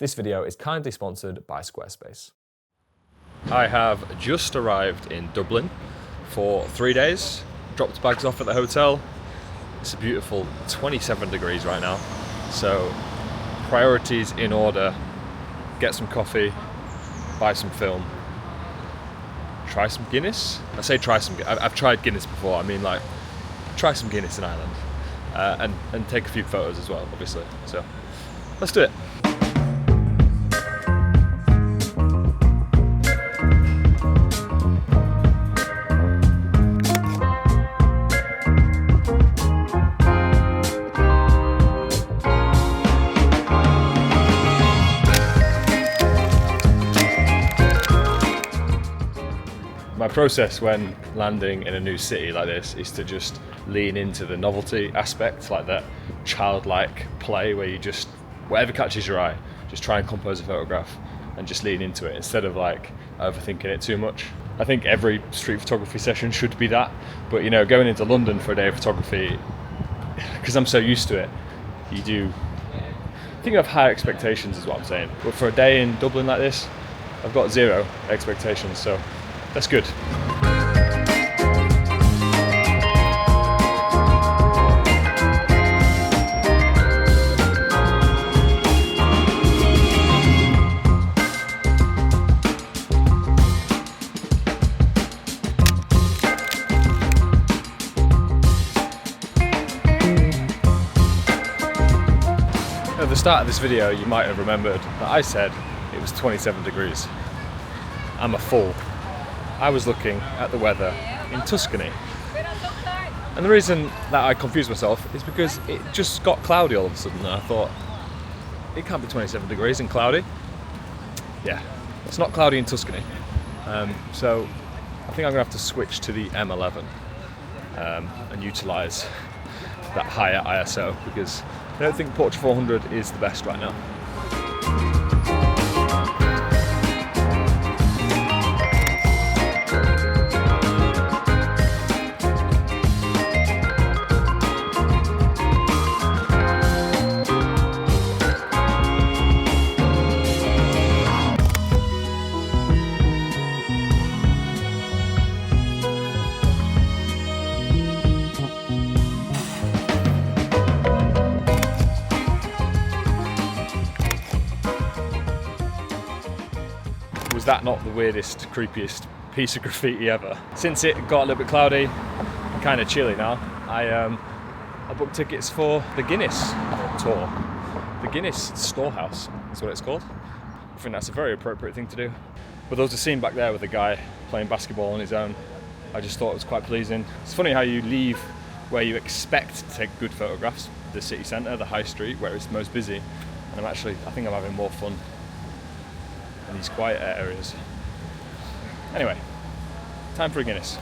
This video is kindly sponsored by Squarespace. I have just arrived in Dublin for 3 days, dropped bags off at the hotel. It's a beautiful 27 degrees right now, so priorities in order: get some coffee, buy some film, try some Guinness. I say try some, I've tried Guinness before, I mean like try some Guinness in Ireland, and take a few photos as well, obviously. So let's do it. My process when landing in a new city like this is to just lean into the novelty aspect, like that childlike play where you just, whatever catches your eye, just try and compose a photograph and just lean into it instead of like overthinking it too much. I think every street photography session should be that, but you know, going into London for a day of photography, because I'm so used to it, I think you have high expectations is what I'm saying. But for a day in Dublin like this, I've got zero expectations, so that's good. At the start of this video, you might have remembered that I said it was 27 degrees. I'm a fool. I was looking at the weather in Tuscany. And the reason that I confused myself is because it just got cloudy all of a sudden, and I thought, it can't be 27 degrees and cloudy. Yeah, it's not cloudy in Tuscany. So I think I'm gonna have to switch to the M11 and utilise that higher ISO, because I don't think Portrait 400 is the best right now. Was that not the weirdest, creepiest piece of graffiti ever? Since it got a little bit cloudy and kind of chilly now, I booked tickets for the Guinness tour. The Guinness Storehouse is what it's called. I think that's a very appropriate thing to do. But there was a scene back there with a guy playing basketball on his own. I just thought it was quite pleasing. It's funny how you leave where you expect to take good photographs, the city centre, the high street, where it's most busy, and I think I'm having more fun in these quiet areas. Anyway, time for a Guinness.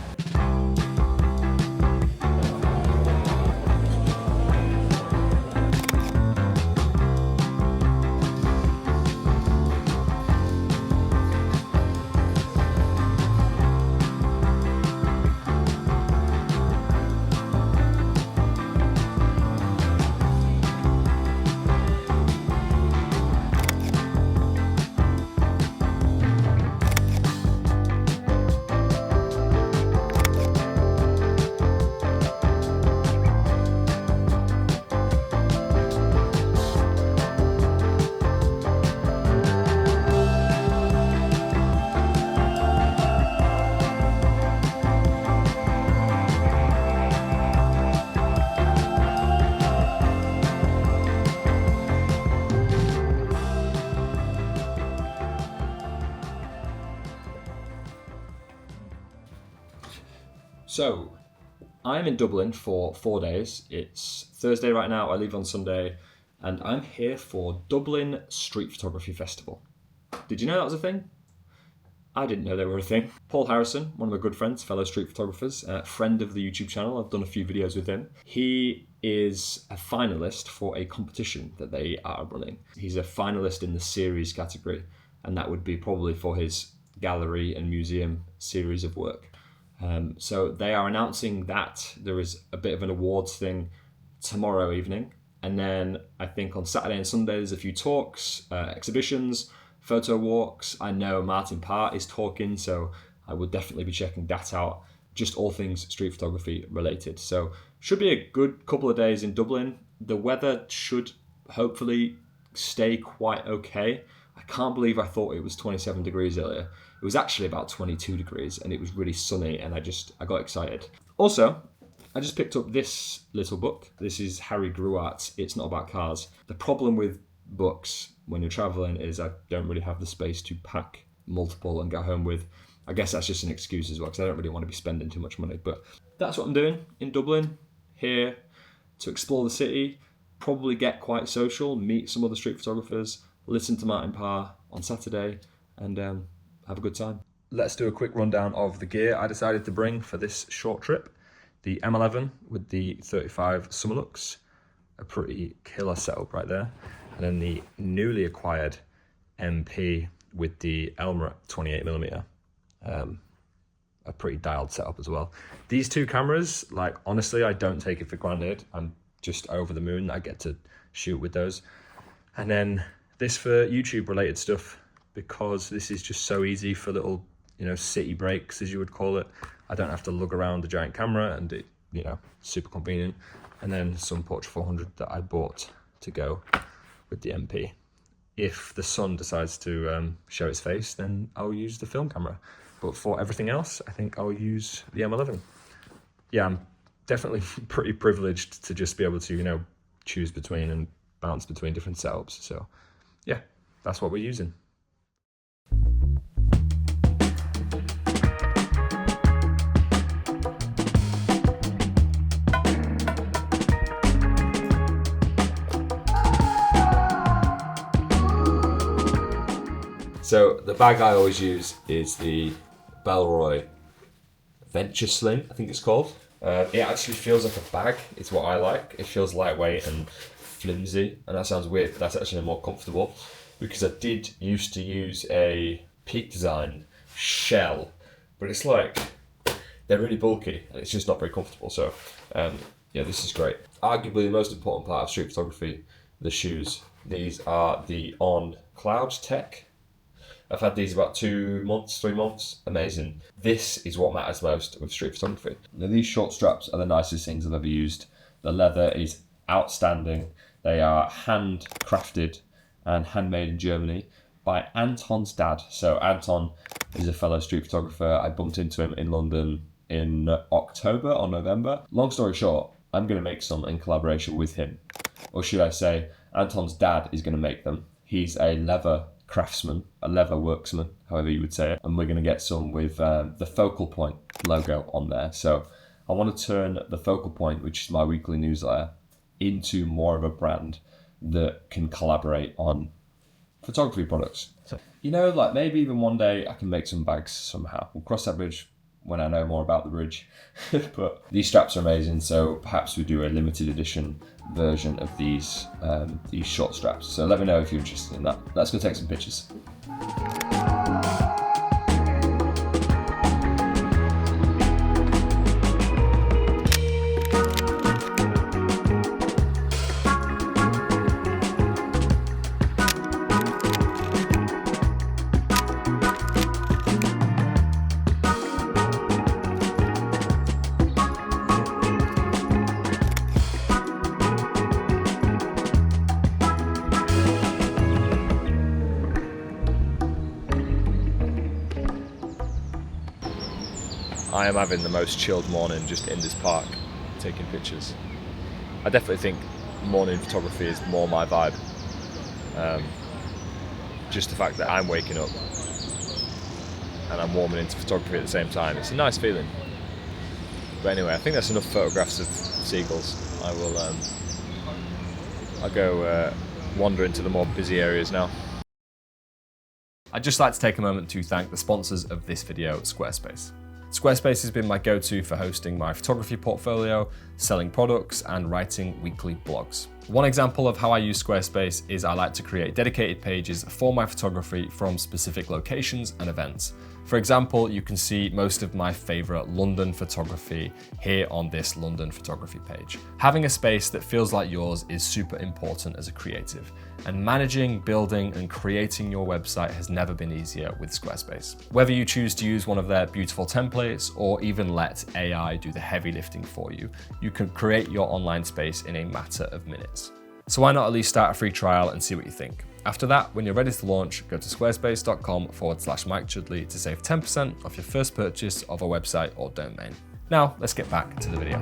So, I'm in Dublin for 4 days. It's Thursday right now, I leave on Sunday, and I'm here for Dublin Street Photography Festival. Did you know that was a thing? I didn't know they were a thing. Paul Harrison, one of my good friends, fellow street photographers, friend of the YouTube channel, I've done a few videos with him. He is a finalist for a competition that they are running. He's a finalist in the series category, and that would be probably for his gallery and museum series of work. So they are announcing that there is a bit of an awards thing tomorrow evening, And then I think on Saturday and Sunday there's a few talks, exhibitions, photo walks. I know Martin Parr is talking, so I will definitely be checking that out. Just all things street photography related. So should be a good couple of days in Dublin. The weather should hopefully stay quite okay. I can't believe I thought it was 27 degrees earlier. It was actually about 22 degrees and it was really sunny, and I got excited. Also, I just picked up this little book. This is Harry Gruart's It's Not About Cars. The problem with books when you're traveling is I don't really have the space to pack multiple and go home with. I guess that's just an excuse as well, because I don't really want to be spending too much money. But that's what I'm doing in Dublin, here to explore the city, probably get quite social, meet some other street photographers, listen to Martin Parr on Saturday, and have a good time. Let's do a quick rundown of the gear I decided to bring for this short trip. The M11 with the 35 Summilux, a pretty killer setup right there. And then the newly acquired MP with the Elmer 28mm. A pretty dialed setup as well. These two cameras, like, honestly, I don't take it for granted. I'm just over the moon that I get to shoot with those. And then this for YouTube related stuff, because this is just so easy for little, city breaks, as you would call it. I don't have to lug around the giant camera, and it, super convenient. And then some Portra 400 that I bought to go with the MP. If the sun decides to show its face, then I'll use the film camera. But for everything else, I think I'll use the M11. Yeah, I'm definitely pretty privileged to just be able to, choose between and bounce between different setups. So yeah, that's what we're using. So the bag I always use is the Bellroy Venture Sling, I think it's called. It actually feels like a bag, it's what I like. It feels lightweight and flimsy, and that sounds weird, but that's actually more comfortable, because I did used to use a Peak Design shell, but it's like, they're really bulky and it's just not very comfortable. So yeah, this is great. Arguably the most important part of street photography, the shoes. These are the On Cloud Tech. I've had these about 2 months, 3 months. Amazing. This is what matters most with street photography. Now, these short straps are the nicest things I've ever used. The leather is outstanding. They are handcrafted and handmade in Germany by Anton's dad. So Anton is a fellow street photographer. I bumped into him in London in October or November. Long story short, I'm going to make some in collaboration with him. Or should I say, Anton's dad is going to make them. He's a leather craftsman, a leather worksman, however you would say it, and we're going to get some with the Focal Point logo on there. So I want to turn the Focal Point, which is my weekly newsletter, into more of a brand that can collaborate on photography products. So, like maybe even one day I can make some bags somehow. We'll cross that bridge when I know more about the bridge. But these straps are amazing, so perhaps we do a limited edition version of these short straps. So let me know if you're interested in that. Let's go take some pictures. I am having the most chilled morning just in this park, taking pictures. I definitely think morning photography is more my vibe. Just the fact that I'm waking up and I'm warming into photography at the same time, it's a nice feeling. But anyway, I think that's enough photographs of seagulls. I'll go wander into the more busy areas now. I'd just like to take a moment to thank the sponsors of this video, Squarespace. Squarespace has been my go-to for hosting my photography portfolio, selling products, and writing weekly blogs. One example of how I use Squarespace is I like to create dedicated pages for my photography from specific locations and events. For example, you can see most of my favorite London photography here on this London photography page. Having a space that feels like yours is super important as a creative, and managing, building, and creating your website has never been easier with Squarespace. Whether you choose to use one of their beautiful templates or even let AI do the heavy lifting for you, you can create your online space in a matter of minutes. So why not at least start a free trial and see what you think? After that, when you're ready to launch, go to squarespace.com/Mike Chudley to save 10% off your first purchase of a website or domain. Now, let's get back to the video.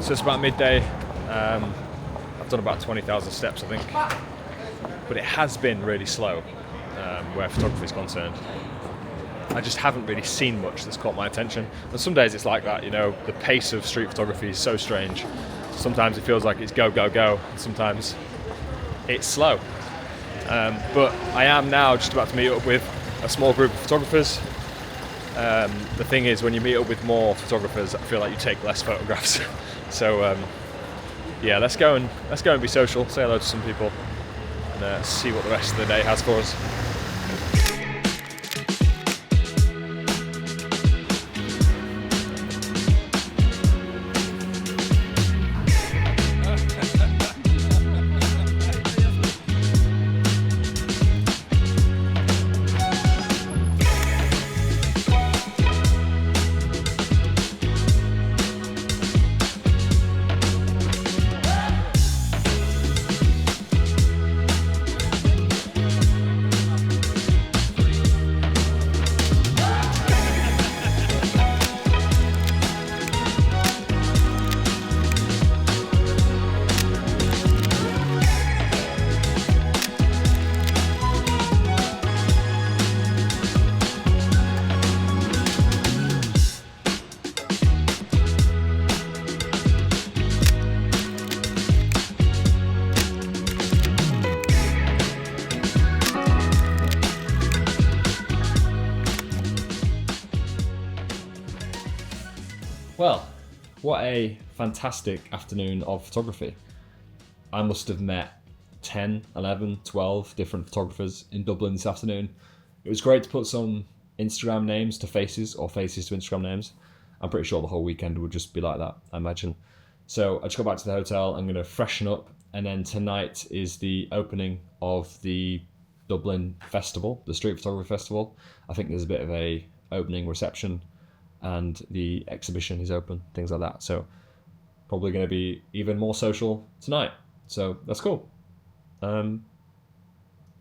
So it's about midday. I've done about 20,000 steps, I think. But it has been really slow where photography is concerned. I just haven't really seen much that's caught my attention. And some days it's like that, you know, the pace of street photography is so strange. Sometimes it feels like it's go, go, go. And sometimes it's slow. But I am now just about to meet up with a small group of photographers. The thing is, when you meet up with more photographers, I feel like you take less photographs. So yeah, let's go and be social, say hello to some people, and see what the rest of the day has for us. Well, what a fantastic afternoon of photography. I must have met 10, 11, 12 different photographers in Dublin this afternoon. It was great to put some Instagram names to faces or faces to Instagram names. I'm pretty sure the whole weekend would just be like that, I imagine. So I just got back to the hotel, I'm going to freshen up, and then tonight is the opening of the Dublin festival, the Street Photography Festival. I think there's a bit of a opening reception and the exhibition is open, things like that. So probably going to be even more social tonight. So that's cool.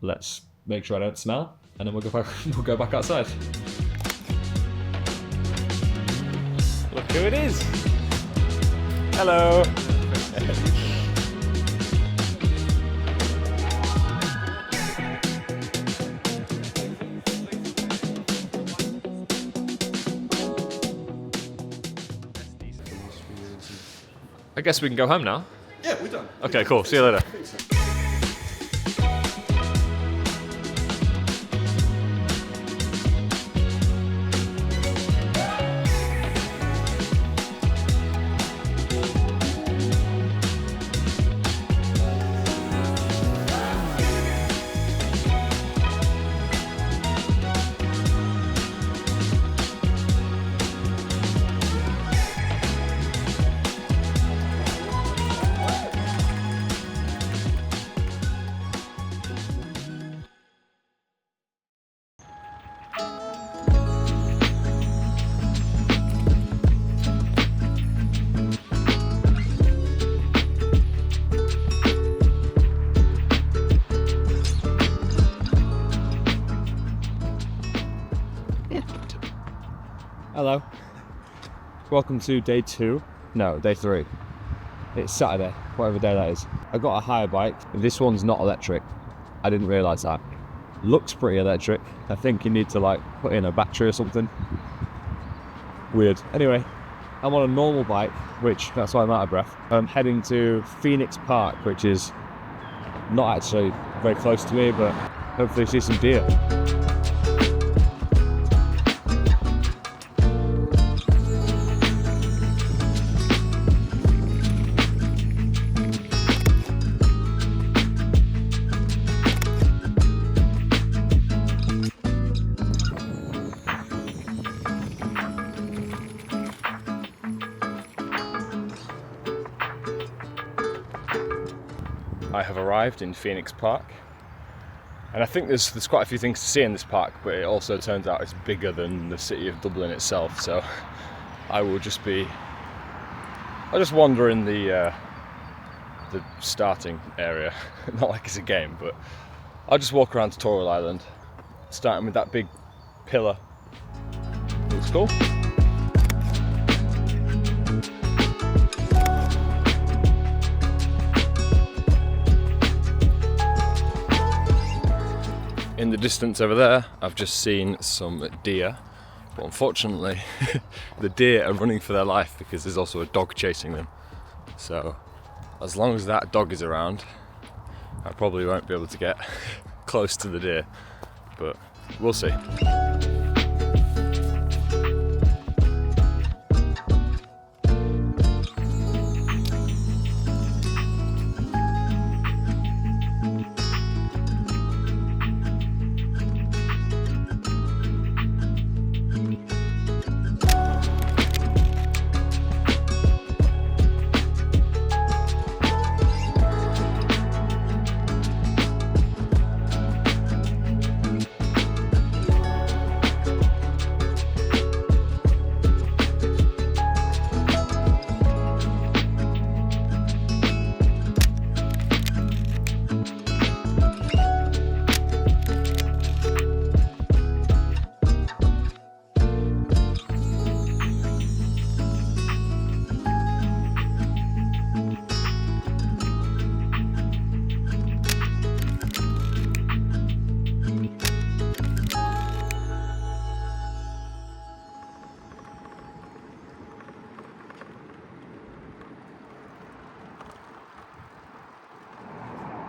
Let's make sure I don't smell, and then we'll go back outside. Look who it is. Hello. I guess we can go home now. Yeah, we're done. Okay, cool. See you later. Hello. Welcome to day 2. No, day 3. It's Saturday, whatever day that is. I got a hire bike. This one's not electric. I didn't realise that. Looks pretty electric. I think you need to like put in a battery or something. Weird. Anyway, I'm on a normal bike, which that's why I'm out of breath. I'm heading to Phoenix Park, which is not actually very close to me, but hopefully see some deer. I have arrived in Phoenix Park, and I think there's quite a few things to see in this park, but it also turns out it's bigger than the city of Dublin itself, so I'll just wander in the starting area. Not like it's a game, but I'll just walk around Tutorial Island, starting with that big pillar. Looks cool. In the distance over there, I've just seen some deer, but unfortunately the deer are running for their life because there's also a dog chasing them. So as long as that dog is around, I probably won't be able to get close to the deer, but we'll see.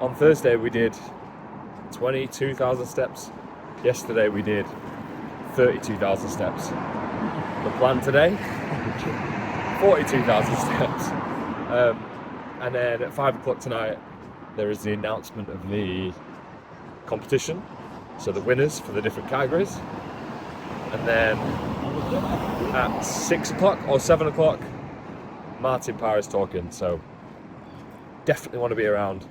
On Thursday we did 22,000 steps. Yesterday we did 32,000 steps. The plan today, 42,000 steps. And then at 5 o'clock tonight, there is the announcement of the competition. So the winners for the different categories. And then at 6 o'clock or 7 o'clock, Martin Parr is talking. So definitely want to be around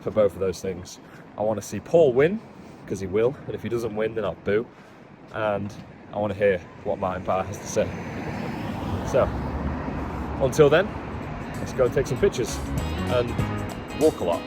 for both of those things. I want to see Paul win, because he will, and if he doesn't win then I'll boo, and I want to hear what Martin Parr has to say. So until then, let's go and take some pictures and walk a lot.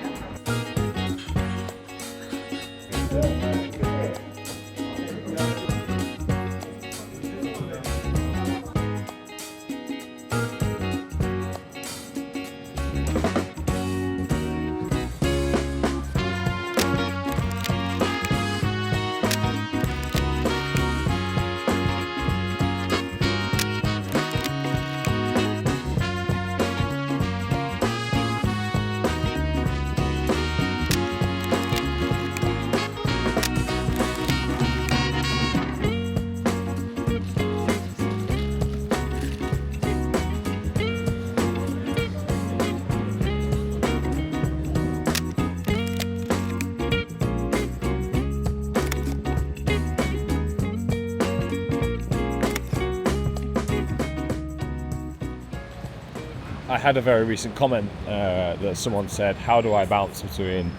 I had a very recent comment that someone said, how do I bounce between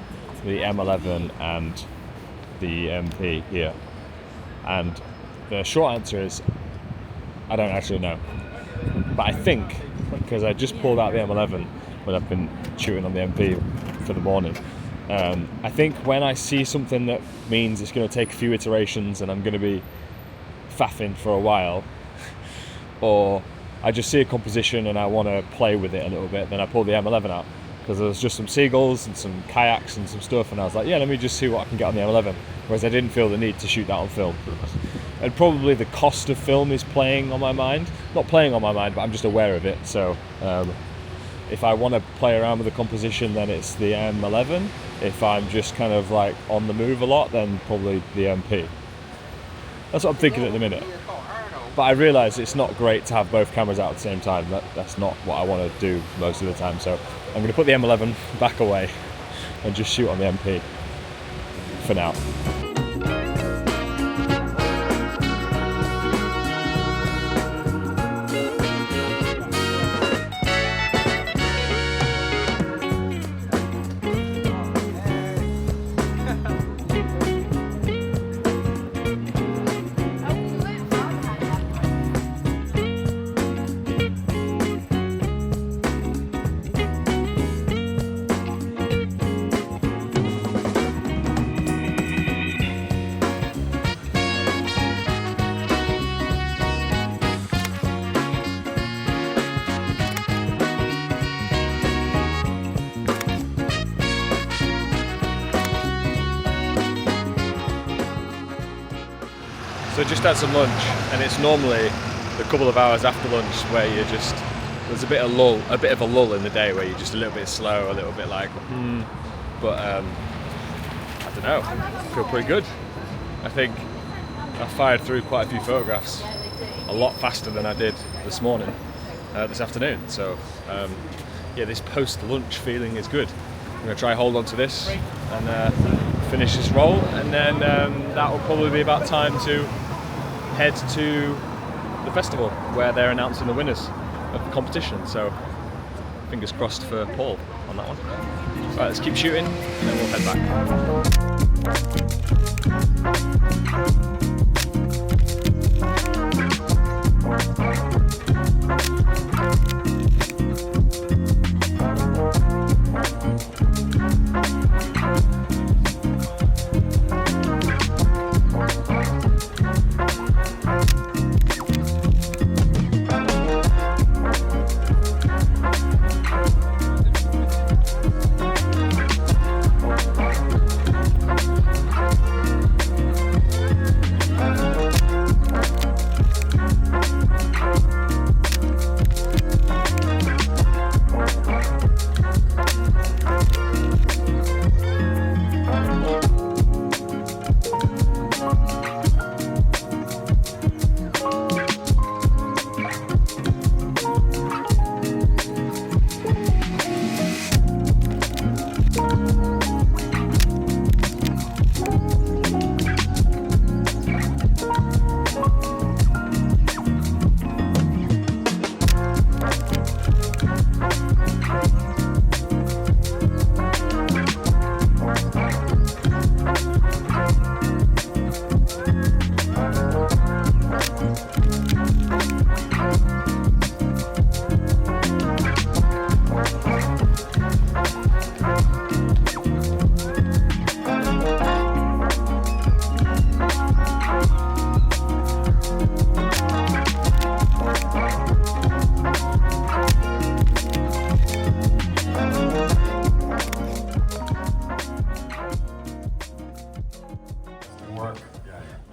the M11 and the MP here? And the short answer is, I don't actually know. But I think, because I just pulled out the M11 when I've been shooting on the MP for the morning, I think when I see something that means it's going to take a few iterations and I'm going to be faffing for a while, or I just see a composition and I want to play with it a little bit, then I pull the M11 out. because there was just some seagulls and some kayaks and some stuff, and I was like, yeah, let me just see what I can get on the M11, whereas I didn't feel the need to shoot that on film. And probably the cost of film is playing on my mind. Not playing on my mind, but I'm just aware of it. So if I want to play around with the composition, then it's the M11. If I'm just kind of like on the move a lot, then probably the MP. That's what I'm thinking at the minute. But I realise it's not great to have both cameras out at the same time. That's not what I want to do most of the time. So I'm going to put the M11 back away and just shoot on the MP for now. So just had some lunch, and it's normally the couple of hours after lunch where you're just, there's a bit of a lull in the day where you're just a little bit slow, a little bit like, but I don't know, I feel pretty good. I think I fired through quite a few photographs a lot faster than I did this morning, this afternoon. So yeah, this post-lunch feeling is good. I'm going to try hold on to this and finish this roll, and then that will probably be about time to head to the festival where they're announcing the winners of the competition. So fingers crossed for Paul on that one. Right, let's keep shooting and then we'll head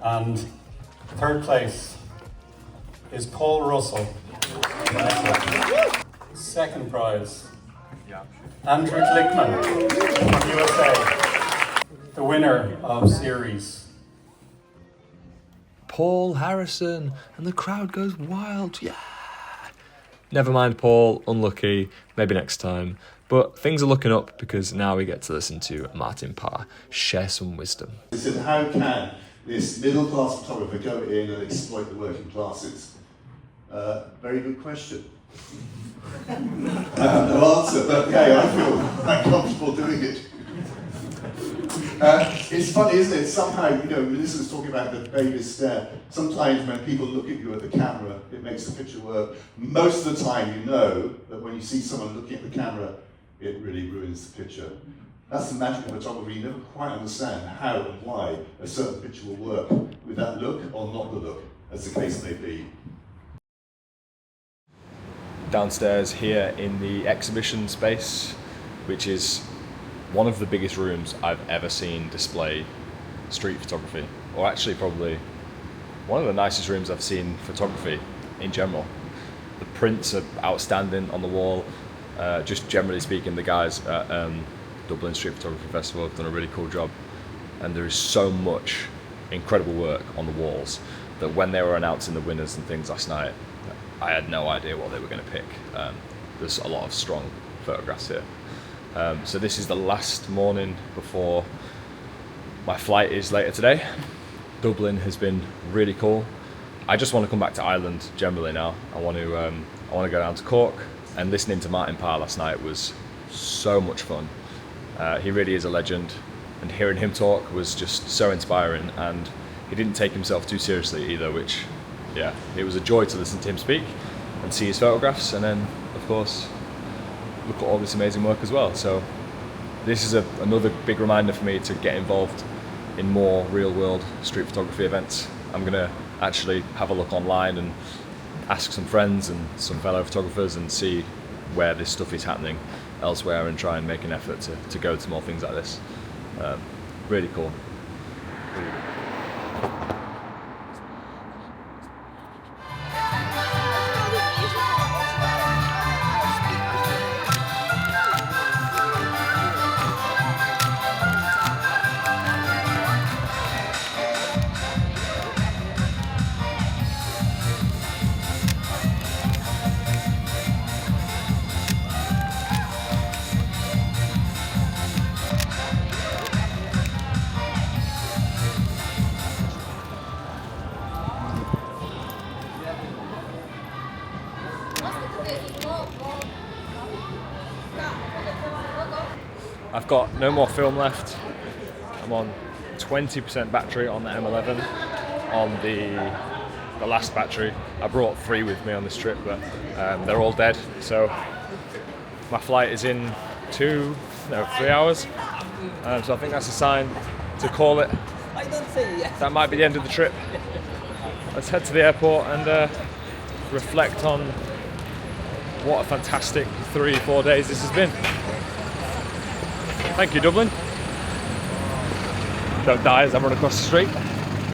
And third place is Paul Russell. Second prize, Andrew Glickman from USA, the winner of series. Paul Harrison, and the crowd goes wild. Yeah. Never mind, Paul. Unlucky. Maybe next time. But things are looking up because now we get to listen to Martin Parr share some wisdom. He said, how can this middle-class photographer go in and exploit the working classes? Very good question. I have no answer, but okay, I feel quite comfortable doing it. It's funny, isn't it? Somehow, you know, Melissa was talking about the famous stare. Sometimes when people look at you at the camera, it makes the picture work. Most of the time, you know that when you see someone looking at the camera, it really ruins the picture. That's the magic of photography. You never quite understand how and why a certain picture will work with that look or not the look, as the case may be. Downstairs here in the exhibition space, which is one of the biggest rooms I've ever seen display street photography, or actually probably one of the nicest rooms I've seen photography in general. The prints are outstanding on the wall. Just generally speaking, the guys at Dublin Street Photography Festival have done a really cool job, and there is so much incredible work on the walls that when they were announcing the winners and things last night, I had no idea what they were going to pick. There's a lot of strong photographs here. So this is the last morning before my flight is later today. Dublin has been really cool. I just want to come back to Ireland generally now. I want to go down to Cork, and listening to Martin Parr last night was so much fun. He really is a legend, and hearing him talk was just so inspiring, and he didn't take himself too seriously either, which, yeah, it was a joy to listen to him speak and see his photographs, and then, of course, look at all this amazing work as well. So this is another big reminder for me to get involved in more real-world street photography events. I'm going to actually have a look online and ask some friends and some fellow photographers and see where this stuff is happening elsewhere and try and make an effort to go to more things like this. Really cool. I've got no more film left. I'm on 20% battery on the M11. On the last battery, I brought 3 with me on this trip, but they're all dead. So my flight is in 3 hours. So I think that's a sign to call it. That might be the end of the trip. Let's head to the airport and reflect on what a fantastic 3-4 days this has been. Thank you, Dublin. Don't die as I run across the street.